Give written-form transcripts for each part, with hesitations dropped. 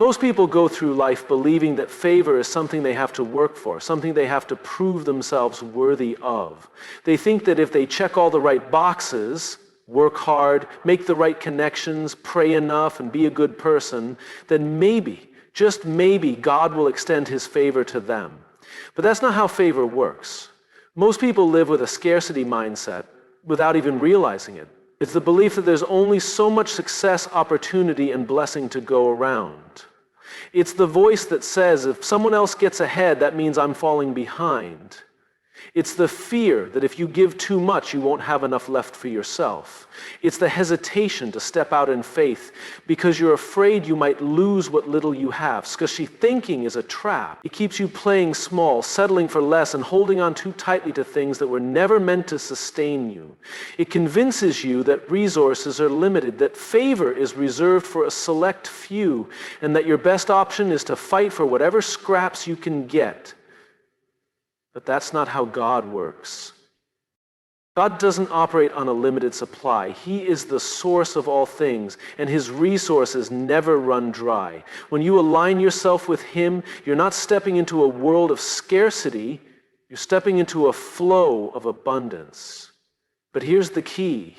Most people go through life believing that favor is something they have to work for, something they have to prove themselves worthy of. They think that if they check all the right boxes, work hard, make the right connections, pray enough, and be a good person, then maybe, just maybe, God will extend his favor to them. But that's not how favor works. Most people live with a scarcity mindset without even realizing it. It's the belief that there's only so much success, opportunity, and blessing to go around. It's the voice that says, if someone else gets ahead, that means I'm falling behind. It's the fear that if you give too much, you won't have enough left for yourself. It's the hesitation to step out in faith because you're afraid you might lose what little you have. Squishy thinking is a trap. It keeps you playing small, settling for less, and holding on too tightly to things that were never meant to sustain you. It convinces you that resources are limited, that favor is reserved for a select few, and that your best option is to fight for whatever scraps you can get. But that's not how God works. God doesn't operate on a limited supply. He is the source of all things, and his resources never run dry. When you align yourself with him, you're not stepping into a world of scarcity, you're stepping into a flow of abundance. But here's the key.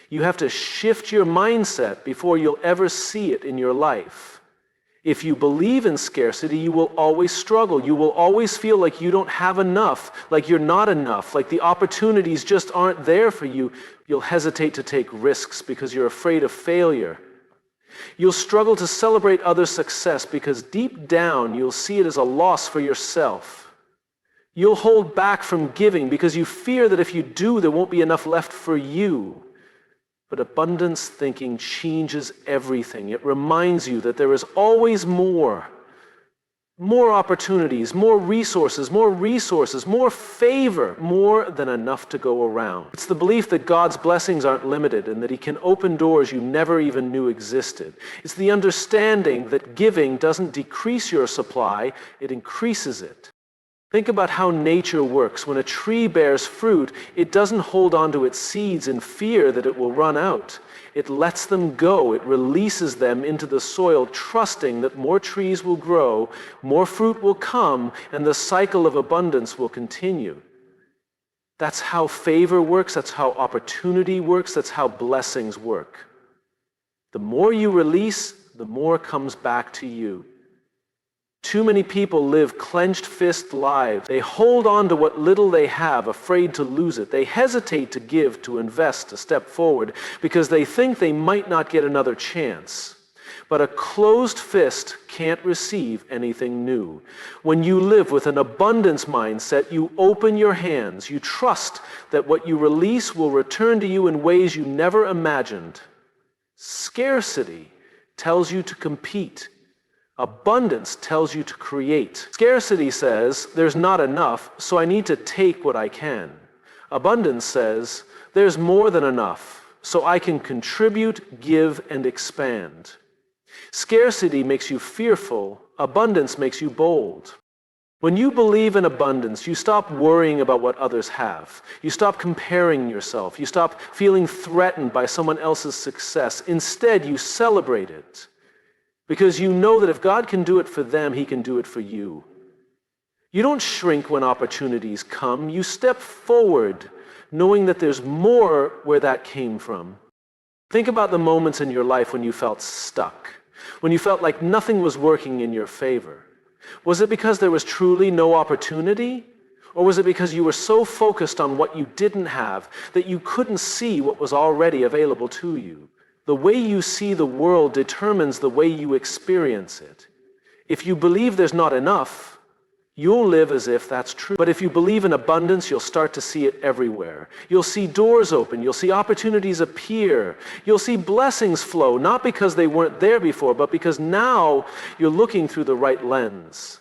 You have to shift your mindset before you'll ever see it in your life. If you believe in scarcity, you will always struggle. You will always feel like you don't have enough, like you're not enough, like the opportunities just aren't there for you. You'll hesitate to take risks because you're afraid of failure. You'll struggle to celebrate others' success because deep down you'll see it as a loss for yourself. You'll hold back from giving because you fear that if you do, there won't be enough left for you. But abundance thinking changes everything. It reminds you that there is always more. More opportunities, more resources, more favor, more than enough to go around. It's the belief that God's blessings aren't limited and that he can open doors you never even knew existed. It's the understanding that giving doesn't decrease your supply, it increases it. Think about how nature works. When a tree bears fruit, it doesn't hold on to its seeds in fear that it will run out. It lets them go. It releases them into the soil, trusting that more trees will grow, more fruit will come, and the cycle of abundance will continue. That's how favor works. That's how opportunity works. That's how blessings work. The more you release, the more comes back to you. Too many people live clenched fist lives. They hold on to what little they have, afraid to lose it. They hesitate to give, to invest, to step forward, because they think they might not get another chance. But a closed fist can't receive anything new. When you live with an abundance mindset, you open your hands. You trust that what you release will return to you in ways you never imagined. Scarcity tells you to compete. Abundance tells you to create. Scarcity says, there's not enough, so I need to take what I can. Abundance says, there's more than enough, so I can contribute, give, and expand. Scarcity makes you fearful. Abundance makes you bold. When you believe in abundance, you stop worrying about what others have. You stop comparing yourself. You stop feeling threatened by someone else's success. Instead, you celebrate it. Because you know that if God can do it for them, he can do it for you. You don't shrink when opportunities come. You step forward, knowing that there's more where that came from. Think about the moments in your life when you felt stuck, when you felt like nothing was working in your favor. Was it because there was truly no opportunity? Or was it because you were so focused on what you didn't have that you couldn't see what was already available to you? The way you see the world determines the way you experience it. If you believe there's not enough, you'll live as if that's true. But if you believe in abundance, you'll start to see it everywhere. You'll see doors open. You'll see opportunities appear. You'll see blessings flow, not because they weren't there before, but because now you're looking through the right lens.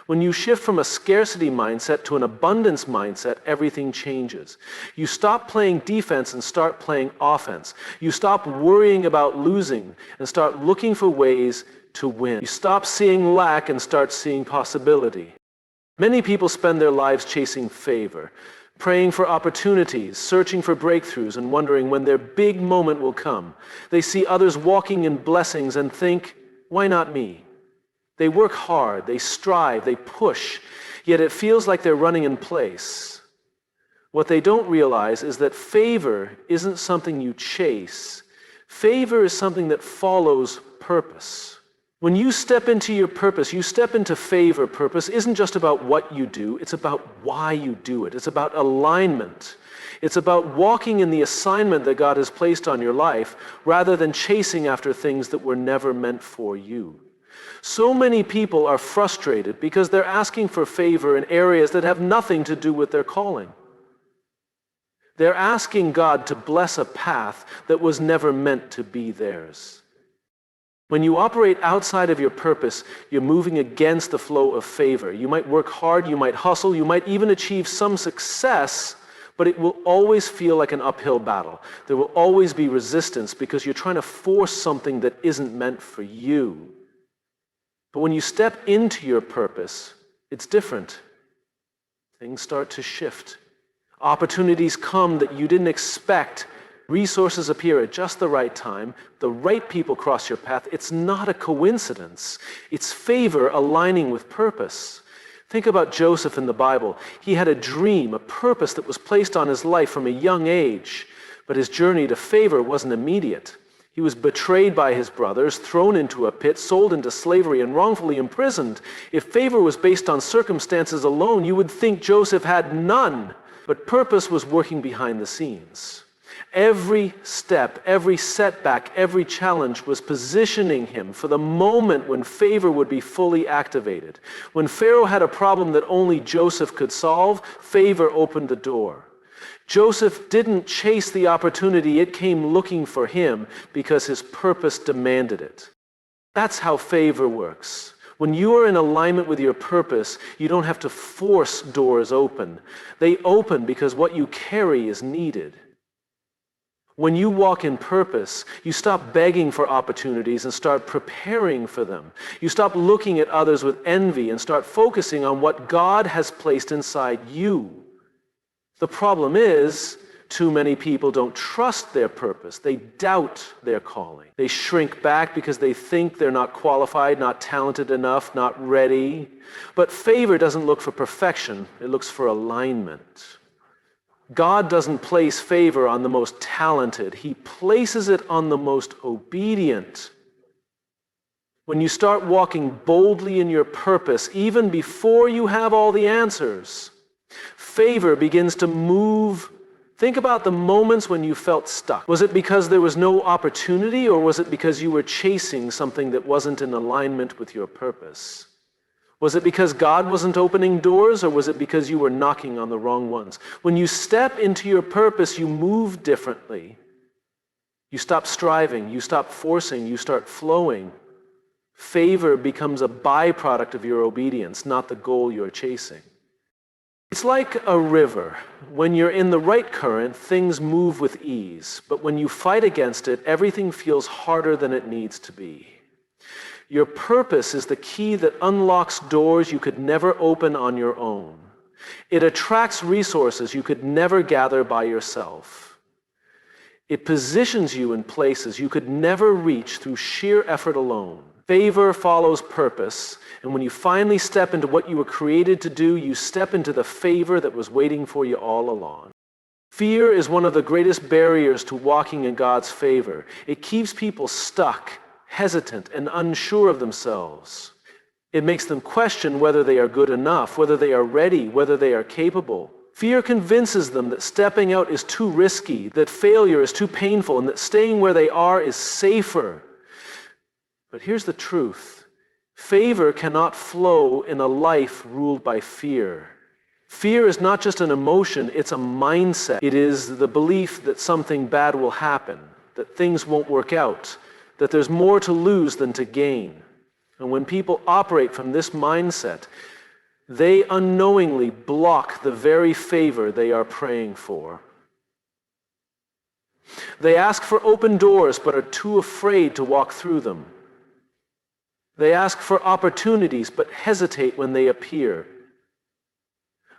When you shift from a scarcity mindset to an abundance mindset, everything changes. You stop playing defense and start playing offense. You stop worrying about losing and start looking for ways to win. You stop seeing lack and start seeing possibility. Many people spend their lives chasing favor, praying for opportunities, searching for breakthroughs, and wondering when their big moment will come. They see others walking in blessings and think, why not me? They work hard, they strive, they push, yet it feels like they're running in place. What they don't realize is that favor isn't something you chase. Favor is something that follows purpose. When you step into your purpose, you step into favor. Purpose isn't just about what you do, it's about why you do it. It's about alignment. It's about walking in the assignment that God has placed on your life rather than chasing after things that were never meant for you. So many people are frustrated because they're asking for favor in areas that have nothing to do with their calling. They're asking God to bless a path that was never meant to be theirs. When you operate outside of your purpose, you're moving against the flow of favor. You might work hard, you might hustle, you might even achieve some success, but it will always feel like an uphill battle. There will always be resistance because you're trying to force something that isn't meant for you. But when you step into your purpose, it's different. Things start to shift. Opportunities come that you didn't expect. Resources appear at just the right time. The right people cross your path. It's not a coincidence. It's favor aligning with purpose. Think about Joseph in the Bible. He had a dream, a purpose that was placed on his life from a young age, but his journey to favor wasn't immediate. He was betrayed by his brothers, thrown into a pit, sold into slavery, and wrongfully imprisoned. If favor was based on circumstances alone, you would think Joseph had none. But purpose was working behind the scenes. Every step, every setback, every challenge was positioning him for the moment when favor would be fully activated. When Pharaoh had a problem that only Joseph could solve, favor opened the door. Joseph didn't chase the opportunity, it came looking for him because his purpose demanded it. That's how favor works. When you are in alignment with your purpose, you don't have to force doors open. They open because what you carry is needed. When you walk in purpose, you stop begging for opportunities and start preparing for them. You stop looking at others with envy and start focusing on what God has placed inside you. The problem is, too many people don't trust their purpose. They doubt their calling. They shrink back because they think they're not qualified, not talented enough, not ready. But favor doesn't look for perfection. It looks for alignment. God doesn't place favor on the most talented. He places it on the most obedient. When you start walking boldly in your purpose, even before you have all the answers, favor begins to move. Think about the moments when you felt stuck. Was it because there was no opportunity, or was it because you were chasing something that wasn't in alignment with your purpose? Was it because God wasn't opening doors, or was it because you were knocking on the wrong ones? When you step into your purpose, you move differently. You stop striving, you stop forcing, you start flowing. Favor becomes a byproduct of your obedience, not the goal you're chasing. It's like a river. When you're in the right current, things move with ease. But when you fight against it, everything feels harder than it needs to be. Your purpose is the key that unlocks doors you could never open on your own. It attracts resources you could never gather by yourself. It positions you in places you could never reach through sheer effort alone. Favor follows purpose, and when you finally step into what you were created to do, you step into the favor that was waiting for you all along. Fear is one of the greatest barriers to walking in God's favor. It keeps people stuck, hesitant, and unsure of themselves. It makes them question whether they are good enough, whether they are ready, whether they are capable. Fear convinces them that stepping out is too risky, that failure is too painful, and that staying where they are is safer. But here's the truth. Favor cannot flow in a life ruled by fear. Fear is not just an emotion, it's a mindset. It is the belief that something bad will happen, that things won't work out, that there's more to lose than to gain. And when people operate from this mindset, they unknowingly block the very favor they are praying for. They ask for open doors but are too afraid to walk through them. They ask for opportunities but hesitate when they appear.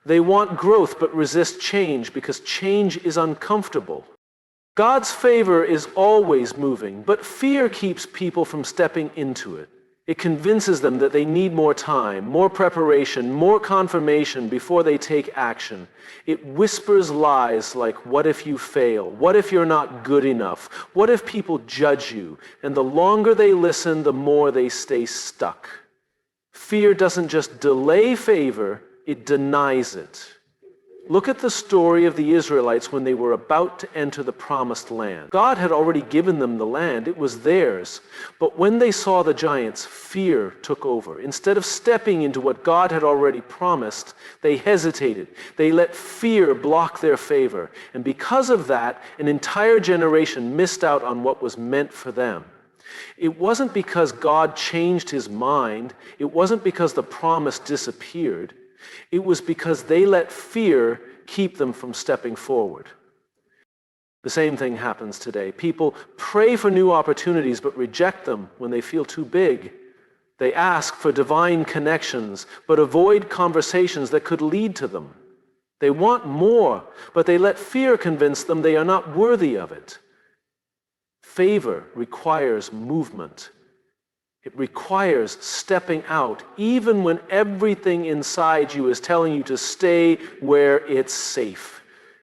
They want growth but resist change because change is uncomfortable. God's favor is always moving, but fear keeps people from stepping into it. It convinces them that they need more time, more preparation, more confirmation before they take action. It whispers lies like, what if you fail? What if you're not good enough? What if people judge you? And the longer they listen, the more they stay stuck. Fear doesn't just delay favor, it denies it. Look at the story of the Israelites when they were about to enter the promised land. God had already given them the land. It was theirs. But when they saw the giants, fear took over. Instead of stepping into what God had already promised, they hesitated. They let fear block their favor. And because of that, an entire generation missed out on what was meant for them. It wasn't because God changed his mind. It wasn't because the promise disappeared. It was because they let fear keep them from stepping forward. The same thing happens today. People pray for new opportunities but reject them when they feel too big. They ask for divine connections but avoid conversations that could lead to them. They want more, but they let fear convince them they are not worthy of it. Favor requires movement. It requires stepping out, even when everything inside you is telling you to stay where it's safe.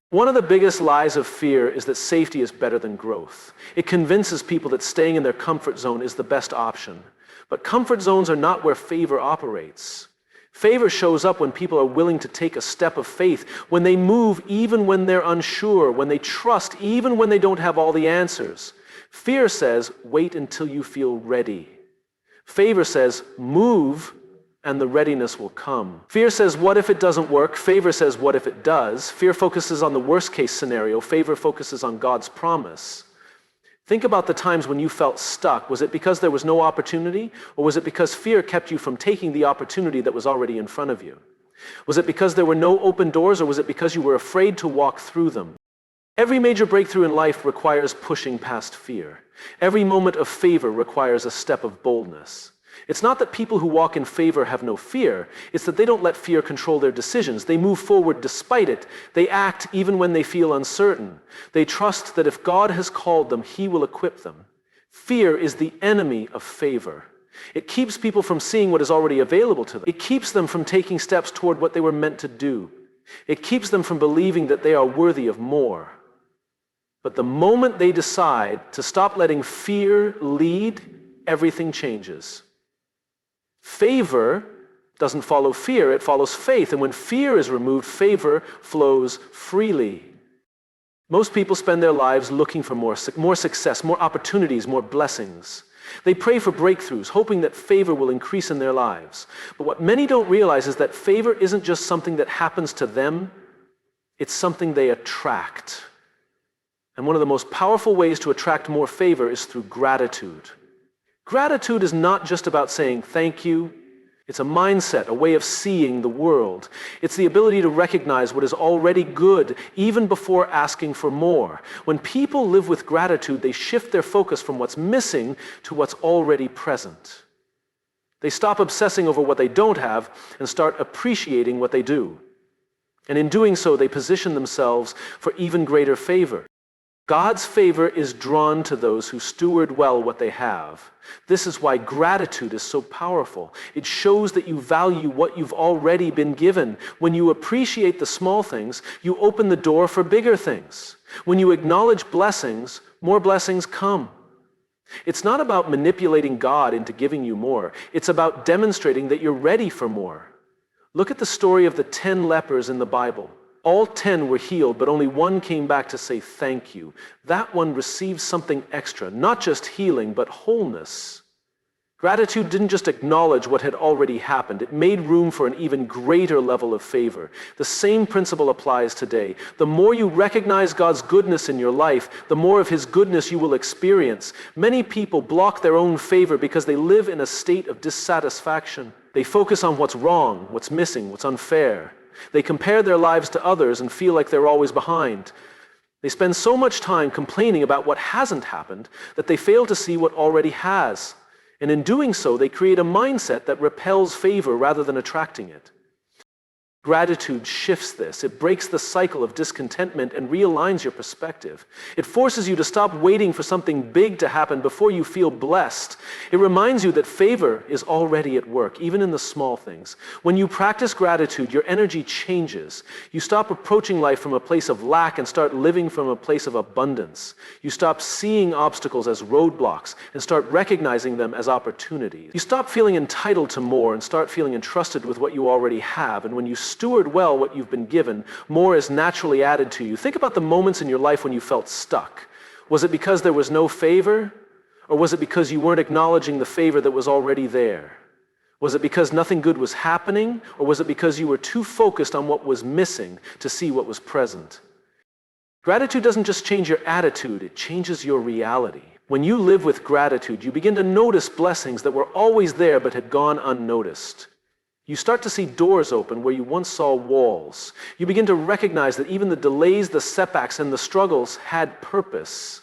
One of the biggest lies of fear is that safety is better than growth. It convinces people that staying in their comfort zone is the best option. But comfort zones are not where favor operates. Favor shows up when people are willing to take a step of faith, when they move even when they're unsure, when they trust even when they don't have all the answers. Fear says, wait until you feel ready. Favor says, move, and the readiness will come. Fear says, what if it doesn't work? Favor says, what if it does? Fear focuses on the worst case scenario. Favor focuses on God's promise. Think about the times when you felt stuck. Was it because there was no opportunity? Or was it because fear kept you from taking the opportunity that was already in front of you? Was it because there were no open doors? Or was it because you were afraid to walk through them? Every major breakthrough in life requires pushing past fear. Every moment of favor requires a step of boldness. It's not that people who walk in favor have no fear. It's that they don't let fear control their decisions. They move forward despite it. They act even when they feel uncertain. They trust that if God has called them, he will equip them. Fear is the enemy of favor. It keeps people from seeing what is already available to them. It keeps them from taking steps toward what they were meant to do. It keeps them from believing that they are worthy of more. But the moment they decide to stop letting fear lead, everything changes. Favor doesn't follow fear, it follows faith. And when fear is removed, favor flows freely. Most people spend their lives looking for more success, more opportunities, more blessings. They pray for breakthroughs, hoping that favor will increase in their lives. But what many don't realize is that favor isn't just something that happens to them, it's something they attract. And one of the most powerful ways to attract more favor is through gratitude. Gratitude is not just about saying thank you. It's a mindset, a way of seeing the world. It's the ability to recognize what is already good, even before asking for more. When people live with gratitude, they shift their focus from what's missing to what's already present. They stop obsessing over what they don't have and start appreciating what they do. And in doing so, they position themselves for even greater favor. God's favor is drawn to those who steward well what they have. This is why gratitude is so powerful. It shows that you value what you've already been given. When you appreciate the small things, you open the door for bigger things. When you acknowledge blessings, more blessings come. It's not about manipulating God into giving you more. It's about demonstrating that you're ready for more. Look at the story of the 10 lepers in the Bible. All 10 were healed, but only one came back to say thank you. That one received something extra, not just healing, but wholeness. Gratitude didn't just acknowledge what had already happened. It made room for an even greater level of favor. The same principle applies today. The more you recognize God's goodness in your life, the more of his goodness you will experience. Many people block their own favor because they live in a state of dissatisfaction. They focus on what's wrong, what's missing, what's unfair. They compare their lives to others and feel like they're always behind. They spend so much time complaining about what hasn't happened that they fail to see what already has. And in doing so, they create a mindset that repels favor rather than attracting it. Gratitude shifts this. It breaks the cycle of discontentment and realigns your perspective. It forces you to stop waiting for something big to happen before you feel blessed. It reminds you that favor is already at work, even in the small things. When you practice gratitude, your energy changes. You stop approaching life from a place of lack and start living from a place of abundance. You stop seeing obstacles as roadblocks and start recognizing them as opportunities. You stop feeling entitled to more and start feeling entrusted with what you already have. And when you steward well what you've been given, more is naturally added to you. Think about the moments in your life when you felt stuck. Was it because there was no favor? Or was it because you weren't acknowledging the favor that was already there? Was it because nothing good was happening? Or was it because you were too focused on what was missing to see what was present? Gratitude doesn't just change your attitude, it changes your reality. When you live with gratitude, you begin to notice blessings that were always there but had gone unnoticed. You start to see doors open where you once saw walls. You begin to recognize that even the delays, the setbacks, and the struggles had purpose.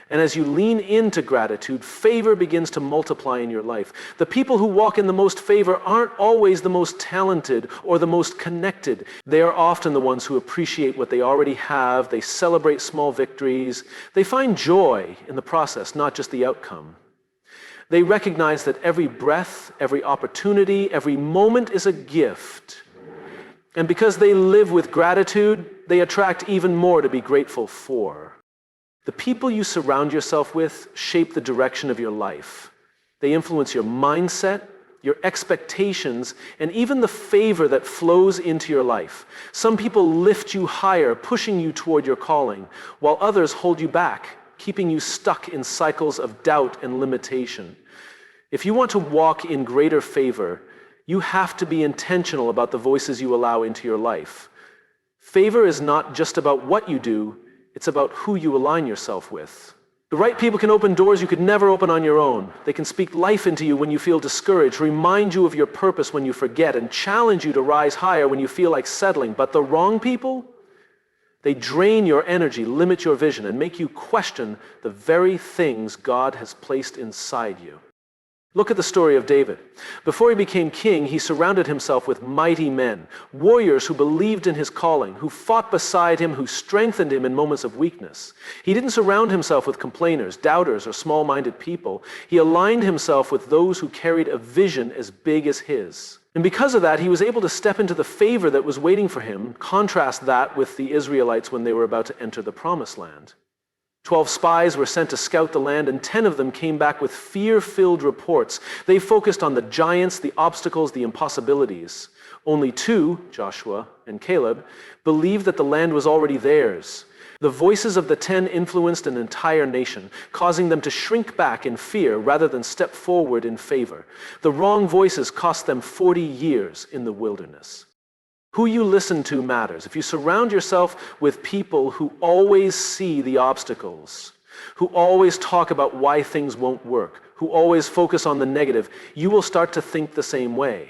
And as you lean into gratitude, favor begins to multiply in your life. The people who walk in the most favor aren't always the most talented or the most connected. They are often the ones who appreciate what they already have. They celebrate small victories. They find joy in the process, not just the outcome. They recognize that every breath, every opportunity, every moment is a gift. And because they live with gratitude, they attract even more to be grateful for. The people you surround yourself with shape the direction of your life. They influence your mindset, your expectations, and even the favor that flows into your life. Some people lift you higher, pushing you toward your calling, while others hold you back, keeping you stuck in cycles of doubt and limitation. If you want to walk in greater favor, you have to be intentional about the voices you allow into your life. Favor is not just about what you do, it's about who you align yourself with. The right people can open doors you could never open on your own. They can speak life into you when you feel discouraged, remind you of your purpose when you forget, and challenge you to rise higher when you feel like settling. But the wrong people, they drain your energy, limit your vision, and make you question the very things God has placed inside you. Look at the story of David. Before he became king, he surrounded himself with mighty men, warriors who believed in his calling, who fought beside him, who strengthened him in moments of weakness. He didn't surround himself with complainers, doubters, or small-minded people. He aligned himself with those who carried a vision as big as his. And because of that, he was able to step into the favor that was waiting for him. Contrast that with the Israelites when they were about to enter the Promised Land. 12 spies were sent to scout the land, and 10 of them came back with fear-filled reports. They focused on the giants, the obstacles, the impossibilities. Only 2, Joshua and Caleb, believed that the land was already theirs. The voices of the 10 influenced an entire nation, causing them to shrink back in fear rather than step forward in favor. The wrong voices cost them 40 years in the wilderness. Who you listen to matters. If you surround yourself with people who always see the obstacles, who always talk about why things won't work, who always focus on the negative, you will start to think the same way.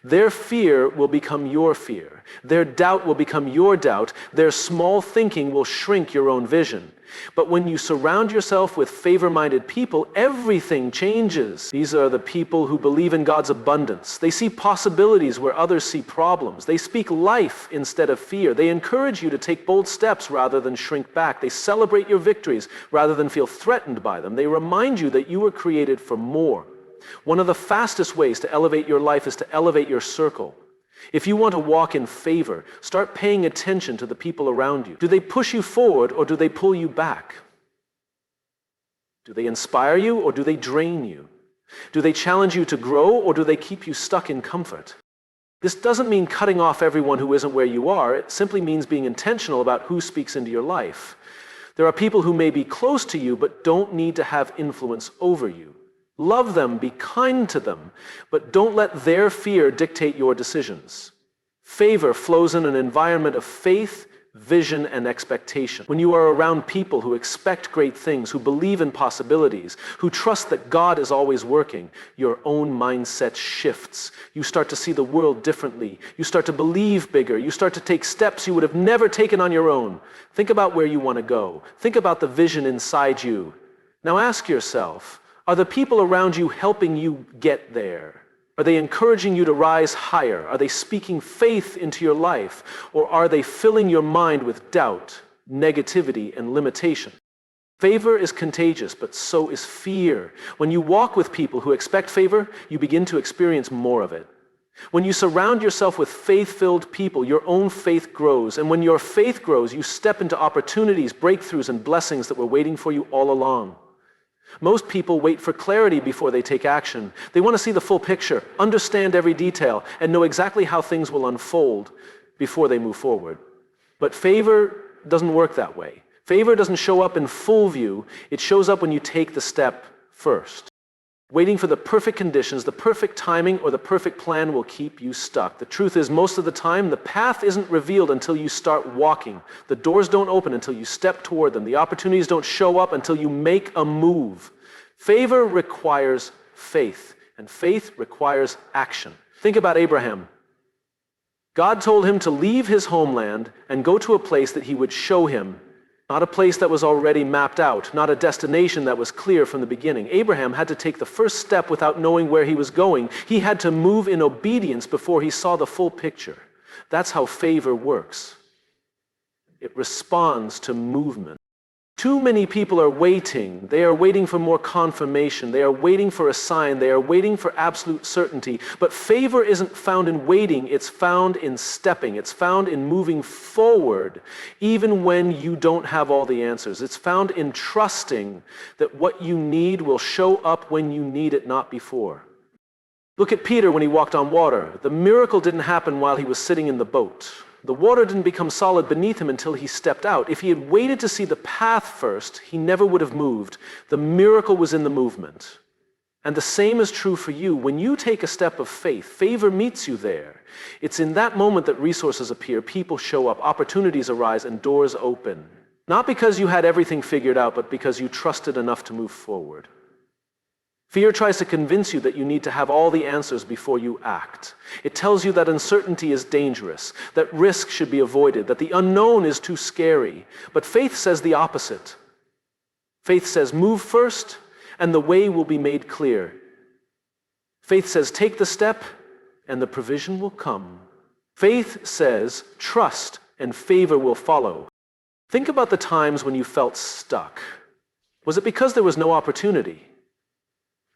Their fear will become your fear. Their doubt will become your doubt. Their small thinking will shrink your own vision. But when you surround yourself with favor-minded people, everything changes. These are the people who believe in God's abundance. They see possibilities where others see problems. They speak life instead of fear. They encourage you to take bold steps rather than shrink back. They celebrate your victories rather than feel threatened by them. They remind you that you were created for more. One of the fastest ways to elevate your life is to elevate your circle. If you want to walk in favor, start paying attention to the people around you. Do they push you forward or do they pull you back? Do they inspire you or do they drain you? Do they challenge you to grow or do they keep you stuck in comfort? This doesn't mean cutting off everyone who isn't where you are. It simply means being intentional about who speaks into your life. There are people who may be close to you but don't need to have influence over you. Love them, be kind to them, but don't let their fear dictate your decisions. Favor flows in an environment of faith, vision, and expectation. When you are around people who expect great things, who believe in possibilities, who trust that God is always working, your own mindset shifts. You start to see the world differently. You start to believe bigger. You start to take steps you would have never taken on your own. Think about where you want to go. Think about the vision inside you. Now ask yourself, are the people around you helping you get there? Are they encouraging you to rise higher? Are they speaking faith into your life? Or are they filling your mind with doubt, negativity, and limitation? Favor is contagious, but so is fear. When you walk with people who expect favor, you begin to experience more of it. When you surround yourself with faith-filled people, your own faith grows. And when your faith grows, you step into opportunities, breakthroughs, and blessings that were waiting for you all along. Most people wait for clarity before they take action. They want to see the full picture, understand every detail, and know exactly how things will unfold before they move forward. But favor doesn't work that way. Favor doesn't show up in full view. It shows up when you take the step first. Waiting for the perfect conditions, the perfect timing, or the perfect plan will keep you stuck. The truth is, most of the time, the path isn't revealed until you start walking. The doors don't open until you step toward them. The opportunities don't show up until you make a move. Favor requires faith, and faith requires action. Think about Abraham. God told him to leave his homeland and go to a place that he would show him. Not a place that was already mapped out, not a destination that was clear from the beginning. Abraham had to take the first step without knowing where he was going. He had to move in obedience before he saw the full picture. That's how favor works. It responds to movement. Too many people are waiting. They are waiting for more confirmation. They are waiting for a sign. They are waiting for absolute certainty. But favor isn't found in waiting. It's found in stepping. It's found in moving forward, even when you don't have all the answers. It's found in trusting that what you need will show up when you need it, not before. Look at Peter when he walked on water. The miracle didn't happen while he was sitting in the boat. The water didn't become solid beneath him until he stepped out. If he had waited to see the path first, he never would have moved. The miracle was in the movement. And the same is true for you. When you take a step of faith, favor meets you there. It's in that moment that resources appear, people show up, opportunities arise, and doors open. Not because you had everything figured out, but because you trusted enough to move forward. Fear tries to convince you that you need to have all the answers before you act. It tells you that uncertainty is dangerous, that risk should be avoided, that the unknown is too scary. But faith says the opposite. Faith says move first, and the way will be made clear. Faith says take the step, and the provision will come. Faith says trust, and favor will follow. Think about the times when you felt stuck. Was it because there was no opportunity?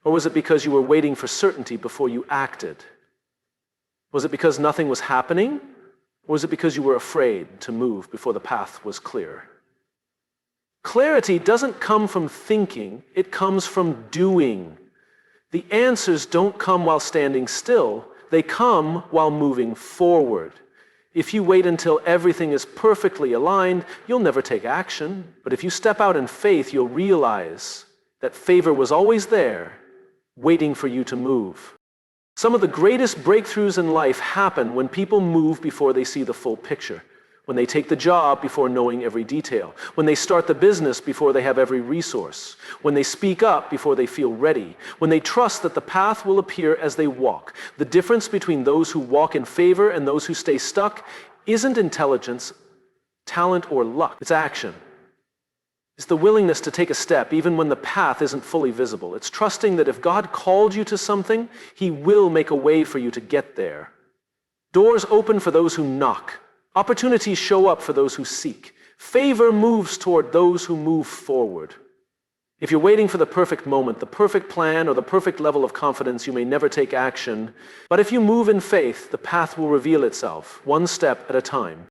Or was it because you were waiting for certainty before you acted? Was it because nothing was happening? Or was it because you were afraid to move before the path was clear? Clarity doesn't come from thinking, it comes from doing. The answers don't come while standing still, they come while moving forward. If you wait until everything is perfectly aligned, you'll never take action. But if you step out in faith, you'll realize that favor was always there, waiting for you to move. Some of the greatest breakthroughs in life happen when people move before they see the full picture, when they take the job before knowing every detail, when they start the business before they have every resource, when they speak up before they feel ready, when they trust that the path will appear as they walk. The difference between those who walk in favor and those who stay stuck isn't intelligence, talent, or luck. It's action. It's the willingness to take a step even when the path isn't fully visible. It's trusting that if God called you to something, He will make a way for you to get there. Doors open for those who knock. Opportunities show up for those who seek. Favor moves toward those who move forward. If you're waiting for the perfect moment, the perfect plan, or the perfect level of confidence, you may never take action. But if you move in faith, the path will reveal itself, one step at a time.